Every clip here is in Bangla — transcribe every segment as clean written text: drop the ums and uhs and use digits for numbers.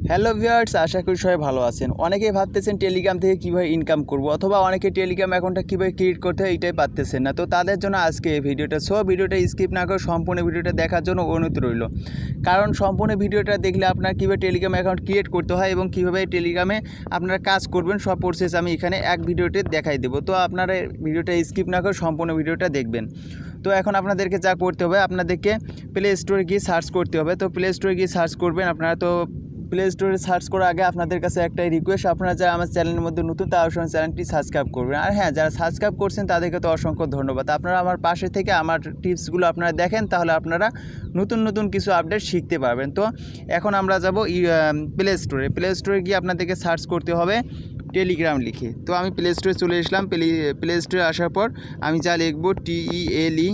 হ্যালো ভিউয়ার্স, আশা করি সবাই ভালো আছেন। অনেকেই ভাবতেছেন টেলিগ্রাম থেকে কীভাবে ইনকাম করব, অথবা অনেকে টেলিগ্রাম অ্যাকাউন্টটা কীভাবে ক্রিয়েট করতে হয় এটাই পারতেছেন না। তো তাদের জন্য আজকে এই ভিডিওটা। ভিডিওটা স্কিপ না করে সম্পূর্ণ ভিডিওটা দেখার জন্য অনুরোধ রইল। কারণ সম্পূর্ণ ভিডিওটা দেখলে আপনার কীভাবে টেলিগ্রাম অ্যাকাউন্ট ক্রিয়েট করতে হয় এবং কীভাবে টেলিগ্রামে আপনারা কাজ করবেন সব প্রসেস আমি এখানে এক ভিডিওতে দেখাই দেবো। তো আপনারা ভিডিওটা স্কিপ না করে সম্পূর্ণ ভিডিওটা দেখবেন। তো এখন আপনাদেরকে যা করতে হবে, আপনাদেরকে প্লে স্টোরে গিয়ে সার্চ করতে হবে। তো প্লে স্টোরে গিয়ে সার্চ করবেন আপনারা। তো প্লে স্টোরে সার্চ করার আগে আপনাদের কাছে একটাই রিকোয়েস্ট, আপনারা যারা আমার চ্যানেলের মধ্যে নতুন তারা অবশ্যই চ্যানেলটি সাবস্ক্রাইব করবেন। আর হ্যাঁ, যারা সাবস্ক্রাইব করছেন তাদেরকে তো অসংখ্য ধন্যবাদ। আপনারা আমার পাশে থেকে আমার টিপসগুলো আপনারা দেখেন, তাহলে আপনারা নতুন নতুন কিছু আপডেট শিখতে পারবেন। তো এখন আমরা যাব প্লে স্টোরে গিয়ে আপনাদেরকে সার্চ করতে হবে টেলিগ্রাম লিখে। তো আমি প্লে স্টোরে চলে আসলাম। প্লে স্টোরে আসার পর আমি যা লিখব TELE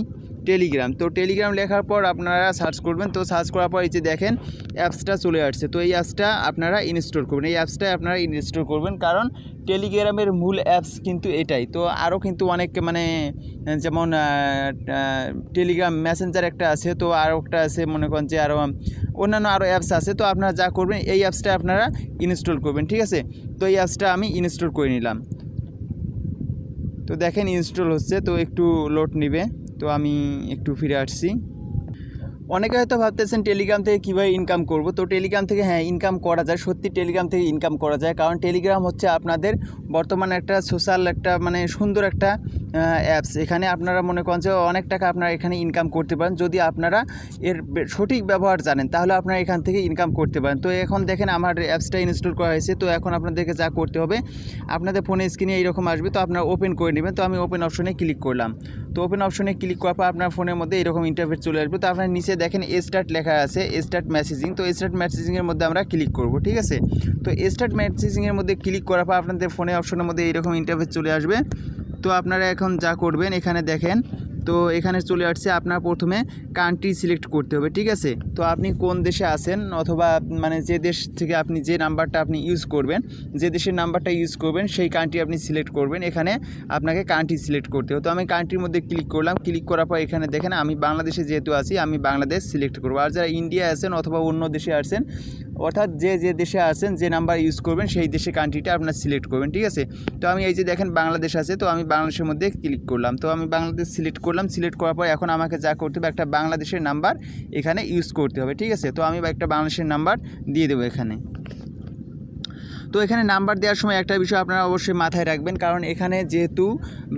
টেলিগ্রাম। তো টেলিগ্রাম লেখার পর আপনারা সার্চ করবেন। তো সার্চ করার পর এই যে দেখেন অ্যাপসটা চলে আসছে। তো এই অ্যাপসটা আপনারা ইনস্টল করবেন। এই অ্যাপসটাই আপনারা ইনস্টল করবেন, কারণ টেলিগ্রামের মূল অ্যাপস কিন্তু এটাই। তো আরও কিন্তু অনেক যেমন টেলিগ্রাম মেসেঞ্জার একটা আছে, তো আরও একটা আছে, মনে করেন যে আরও অন্যান্য আরও অ্যাপস আছে। তো আপনারা যা করবেন এই অ্যাপসটা আপনারা ইনস্টল করবেন, ঠিক আছে। তো এই অ্যাপসটা আমি ইনস্টল করে নিলাম। তো দেখেন ইনস্টল হচ্ছে, তো একটু লোড নেবে। তো আমি একটু ফিরে আসছি। অনেকে হয়তো ভাবতেছেন টেলিগ্রাম থেকে কীভাবে ইনকাম করব। তো টেলিগ্রাম থেকে হ্যাঁ ইনকাম করা যায়, সত্যি টেলিগ্রাম থেকে ইনকাম করা যায়। কারণ টেলিগ্রাম হচ্ছে আপনাদের বর্তমানে একটা সোশ্যাল একটা সুন্দর একটা অ্যাপস। এখানে আপনারা মনে করেন যে অনেক টাকা আপনারা এখানে ইনকাম করতে পারেন, যদি আপনারা এর সঠিক ব্যবহার জানেন, তাহলে আপনারা এখান থেকে ইনকাম করতে পারেন। তো এখন দেখেন আমার অ্যাপসটা ইনস্টল করা হয়েছে। তো এখন আপনাদেরকে যা করতে হবে, আপনাদের ফোনে স্ক্রিনে এইরকম আসবে, তো আপনারা ওপেন করে নেবেন। তো আমি ওপেন অপশনে ক্লিক করলাম। তো ওপেন অপশনে ক্লিক করার পর আপনার ফোনের মধ্যে এরকম ইন্টারফেস চলে আসবে। তো আপনার নিচে দেখেন স্টার্ট লেখা আছে, স্টার্ট মেসেজিং। তো স্টার্ট মেসেজিংয়ের মধ্যে আমরা ক্লিক করব, ঠিক আছে। তো স্টার্ট মেসেজিংয়ের মধ্যে ক্লিক করার পর আপনাদের ফোনের অপশনের মধ্যে এইরকম ইন্টারফেস চলে আসবে। তো আপনারা এখন যা করবেন, এখানে দেখেন, তো এখানে চলে আসছে, আপনার প্রথমে কান্ট্রি সিলেক্ট করতে হবে, ঠিক আছে। তো আপনি কোন দেশে আছেন, অথবা যে দেশ থেকে আপনি যে নাম্বারটা আপনি ইউজ করবেন, যে দেশের নাম্বারটা ইউজ করবেন সেই কান্ট্রি আপনি সিলেক্ট করবেন। এখানে আপনাকে কান্ট্রি সিলেক্ট করতে হবে। তো আমি কান্ট্রির মধ্যে ক্লিক করলাম। ক্লিক করার পর এখানে দেখেন আমি বাংলাদেশে যেহেতু আছি, আমি বাংলাদেশ সিলেক্ট করবো। আর যারা ইন্ডিয়া আছেন অথবা অন্য দেশে আছেন, অর্থাৎ যে দেশে আছেন, যে নাম্বার ইউজ করবেন সেই দেশে কান্ট্রিটা আপনার সিলেক্ট করবেন, ঠিক আছে। তো আমি এই যে দেখেন বাংলাদেশ আছে, তো আমি বাংলাদেশের মধ্যে ক্লিক করলাম। তো আমি বাংলাদেশ সিলেক্ট করলাম। সিলেক্ট করার পর এখন আমাকে যা করতে হবে, একটা বাংলাদেশের নাম্বার এখানে ইউজ করতে হবে, ঠিক আছে। তো আমি একটা বাংলাদেশের নাম্বার দিয়ে দেবো এখানে। তো এখানে নাম্বার দেওয়ার সময় একটা বিষয় আপনারা অবশ্যই মাথায় রাখবেন, কারণ এখানে যেহেতু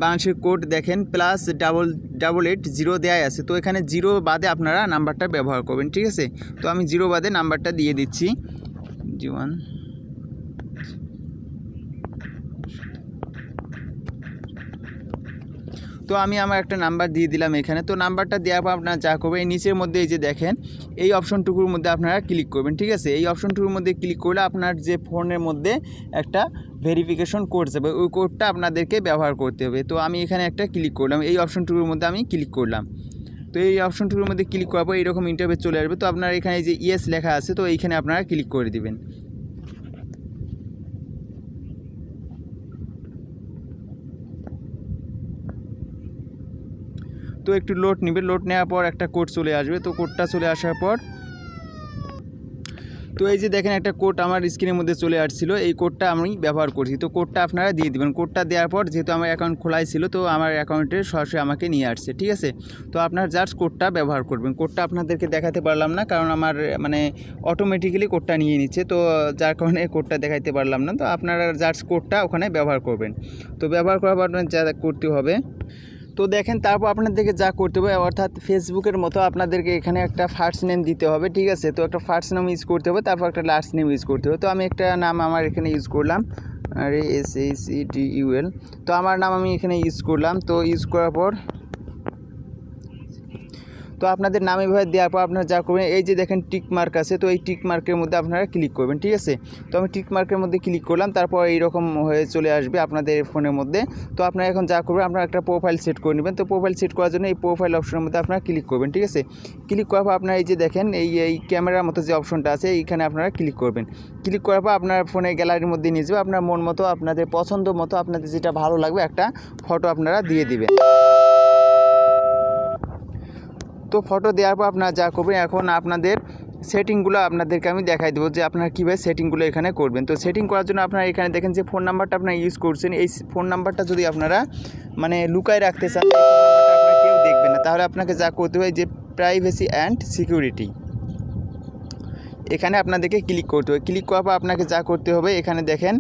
বাংলাদেশের কোড দেখেন +88 দেওয়া আছে, তো এখানে 0 বাদে আপনারা নাম্বারটা ব্যবহার করবেন, ঠিক আছে। তো আমি 0 বাদে নাম্বারটা দিয়ে দিচ্ছি, G1। তো আমি আমার একটা নাম্বার দিয়ে দিলাম এখানে। তো নাম্বারটা দেওয়ার পর আপনারা যা করবেন, এই নিচের মধ্যে এই যে দেখেন এই অপশনটুকুর মধ্যে আপনারা ক্লিক করবেন, ঠিক আছে। এই অপশনটুকুর মধ্যে ক্লিক করলে আপনার যে ফোনের মধ্যে একটা ভেরিফিকেশন কোড যাবে, ওই কোডটা আপনাদেরকে ব্যবহার করতে হবে। তো আমি এখানে একটা ক্লিক করলাম, এই অপশনটুকুর মধ্যে আমি ক্লিক করলাম। তো এই অপশনটুকুর মধ্যে ক্লিক করার পর এরকম ইন্টারফেস চলে আসবে। তো আপনার এখানে যে ইয়েস লেখা আছে, তো এইখানে আপনারা ক্লিক করে দিবেন। তো একটু লোড নেবে, লোড নেওয়ার পর একটা কোড চলে আসবে। তো কোডটা চলে আসার পর, তো এই যে দেখেন একটা কোড আমার স্ক্রিনের মধ্যে চলে আসছিলো, এই কোডটা আমি ব্যবহার করছি। তো কোডটা আপনারা দিয়ে দেবেন। কোডটা দেওয়ার পর যেহেতু আমার অ্যাকাউন্ট খোলাই ছিল, তো আমার অ্যাকাউন্টে সরাসরি আমাকে নিয়ে আসছে, ঠিক আছে। তো আপনার জাস্ট কোডটা ব্যবহার করবেন। কোডটা আপনাদেরকে দেখাতে পারলাম না, কারণ আমার অটোমেটিক্যালি কোডটা নিয়ে নিচ্ছে, তো যার কারণে কোডটা দেখাইতে পারলাম না। তো আপনারা জাস্ট কোডটা ওখানে ব্যবহার করবেন। তো ব্যবহার করার পর আপনার যা করতে হবে, তো দেখেন তারপর আপনাদেরকে যা করতে হবে, অর্থাৎ ফেসবুকের মতো আপনাদেরকে এখানে একটা ফার্স্ট নেম দিতে হবে, ঠিক আছে। তো একটা ফার্স্ট নেম ইউজ করতে হবে, তারপর একটা লাস্ট নেম ইউজ করতে হবে। তো আমি একটা নাম আমার এখানে ইউজ করলাম, RASHEDUL। তো আমার নাম আমি এখানে ইউজ করলাম। তো ইউজ করার পর, তো আপনাদের নাম এভাবে দেওয়ার পর আপনারা যা করবেন, এই যে দেখেন টিক মার্ক আছে, তো এই টিক মার্কের মধ্যে আপনারা ক্লিক করবেন, ঠিক আছে। তো আমি টিক মার্কের মধ্যে ক্লিক করলাম, তারপর এইরকম হয়ে চলে আসবে আপনাদের ফোনের মধ্যে। তো আপনারা এখন যা করবেন, আপনারা একটা প্রোফাইল সেট করে নেবেন। তো প্রোফাইল সেট করার জন্য এই প্রোফাইল অপশনের মধ্যে আপনারা ক্লিক করবেন, ঠিক আছে। ক্লিক করার পর আপনারা এই যে দেখেন এই ক্যামেরার মতো যে অপশনটা আছে, এইখানে আপনারা ক্লিক করবেন। ক্লিক করার পর আপনার ফোনের গ্যালারির মধ্যে নিয়ে যাবে, আপনার মন মতো, আপনাদের পছন্দ মতো, আপনাদের যেটা ভালো লাগবে একটা ফটো আপনারা দিয়ে দিবেন। তো ফটো দেওয়ার পর আপনারা যা করবেন, এখন আপনাদের সেটিংগুলো আপনাদেরকে আমি দেখাই দেবো যে আপনারা কীভাবে সেটিংগুলো এখানে করবেন। তো সেটিং করার জন্য আপনারা এখানে দেখেন যে ফোন নাম্বারটা আপনারা ইউজ করছেন, এই ফোন নাম্বারটা যদি আপনারা মানে লুকায় রাখতে চান, এই ফোন নাম্বারটা আপনারা কেউ দেখবে না, তাহলে আপনাকে যা করতে হয় যে প্রাইভেসি অ্যান্ড সিকিউরিটি, এখানে আপনাদেরকে ক্লিক করতে হবে। ক্লিক করার পর আপনাকে যা করতে হবে এখানে দেখেন,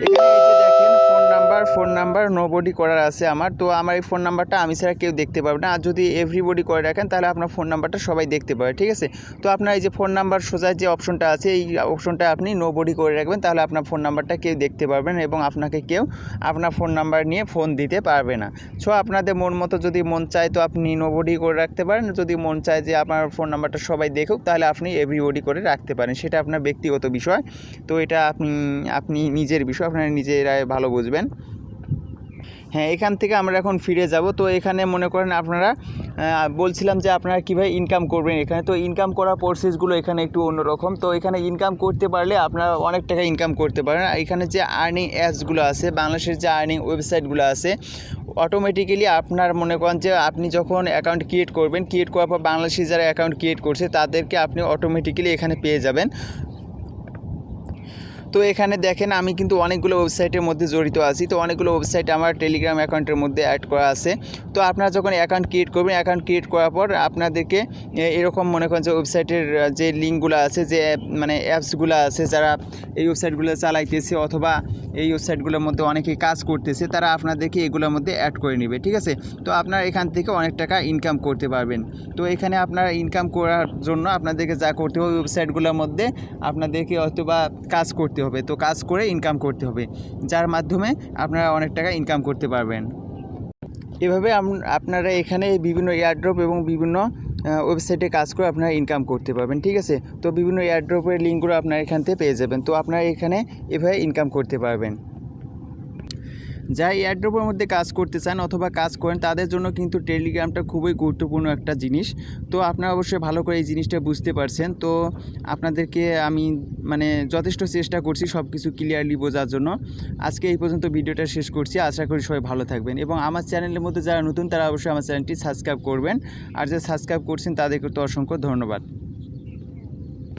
এখানে এই যে দেখেন ফোন নাম্বার নোবডি করার আছে আমার। তো আমার এই ফোন নাম্বারটা আমি ছাড়া কেউ দেখতে পারবে না, আর যদি এভরিবডি করে রাখেন তাহলে আপনার ফোন নাম্বারটা সবাই দেখতে পাবে, ঠিক আছে। তো আপনার এই যে ফোন নাম্বার সোজা যে অপশনটা আছে, এই অপশনটা আপনি নোবডি করে রাখবেন, তাহলে আপনার ফোন নাম্বারটা কেউ দেখতে পারবেন এবং আপনাকে কেউ আপনার ফোন নাম্বার নিয়ে ফোন দিতে পারবে না। সো আপনাদের মন মতো যদি মন চায় তো আপনি নোবডি করে রাখতে পারেন, যদি মন চায় যে আপনার ফোন নাম্বারটা সবাই দেখুক তাহলে আপনি এভরিবডি করে রাখতে পারেন, সেটা আপনার ব্যক্তিগত বিষয়। তো এটা আপনি নিজের বিষয়, আপনারা নিজেরাই ভালো বুঝবেন। হ্যাঁ, এখান থেকে আমরা এখন ফিরে যাব। তো এখানে মনে করেন আপনারা বলছিলাম যে আপনারা কীভাবে ইনকাম করবেন এখানে। তো ইনকাম করার প্রসেসগুলো এখানে একটু অন্যরকম। তো এখানে ইনকাম করতে পারলে আপনারা অনেক টাকা ইনকাম করতে পারেন। এখানে যে আর্নিং অ্যাপসগুলো আছে, বাংলাদেশের যে আর্নিং ওয়েবসাইটগুলো আছে, অটোমেটিক্যালি আপনার মনে করেন যে আপনি যখন অ্যাকাউন্ট ক্রিয়েট করবেন, ক্রিয়েট করার পর বাংলাদেশি যারা অ্যাকাউন্ট ক্রিয়েট করছে তাদেরকে আপনি অটোমেটিক্যালি এখানে পেয়ে যাবেন। তো এখানে দেখেন আমি কিন্তু অনেকগুলো ওয়েবসাইটের মধ্যে জড়িত আছি। তো অনেকগুলো ওয়েবসাইট আমার টেলিগ্রাম অ্যাকাউন্টের মধ্যে অ্যাড করা আছে। তো আপনারা যখন অ্যাকাউন্ট ক্রিয়েট করবেন, অ্যাকাউন্ট ক্রিয়েট করার পর আপনাদেরকে এরকম মনে করেন যে ওয়েবসাইটের যে লিঙ্কগুলো আছে, যে মানে অ্যাপসগুলো আছে, যারা এই ওয়েবসাইটগুলো চালাইতেছে অথবা এই ওয়েবসাইটগুলোর মধ্যে অনেকেই কাজ করতেছে, তারা আপনাদেরকে এগুলোর মধ্যে অ্যাড করে নেবে, ঠিক আছে। তো আপনারা এখান থেকে অনেক টাকা ইনকাম করতে পারবেন। তো এখানে আপনারা ইনকাম করার জন্য আপনাদেরকে যা করতে হবে, ওয়েবসাইটগুলোর মধ্যে আপনাদেরকে অথবা কাজ করতে হবে। তো কাজ করে ইনকাম করতে হবে, যার মাধ্যমে আপনারা অনেক টাকা ইনকাম করতে পারবেন। এভাবে আপনারা এখানে বিভিন্ন এয়ারড্রপ এবং বিভিন্ন ওয়েবসাইটে কাজ করে আপনারা ইনকাম করতে পারবেন, ঠিক আছে। তো বিভিন্ন এয়ারড্রপের লিঙ্কগুলো আপনারা এখান থেকে পেয়ে যাবেন। তো আপনারা এখানে এভাবে ইনকাম করতে পারবেন। যারা এয়ারড্রপের মধ্যে কাজ করতে চান অথবা কাজ করেন তাদের জন্য কিন্তু টেলিগ্রামটা খুবই গুরুত্বপূর্ণ একটা জিনিস। তো আপনারা অবশ্যই ভালো করে এই জিনিসটা বুঝতে পারছেন। তো আপনাদেরকে আমি মানে যথেষ্ট চেষ্টা করছি সব কিছু ক্লিয়ারলি বোঝার জন্য। আজকে এই পর্যন্ত ভিডিওটা শেষ করছি। আশা করি সবাই ভালো থাকবেন এবং আমার চ্যানেলের মধ্যে যারা নতুন তারা অবশ্যই আমার চ্যানেলটি সাবস্ক্রাইব করবেন, আর যারা সাবস্ক্রাইব করছেন তাদেরকে তো অসংখ্য ধন্যবাদ।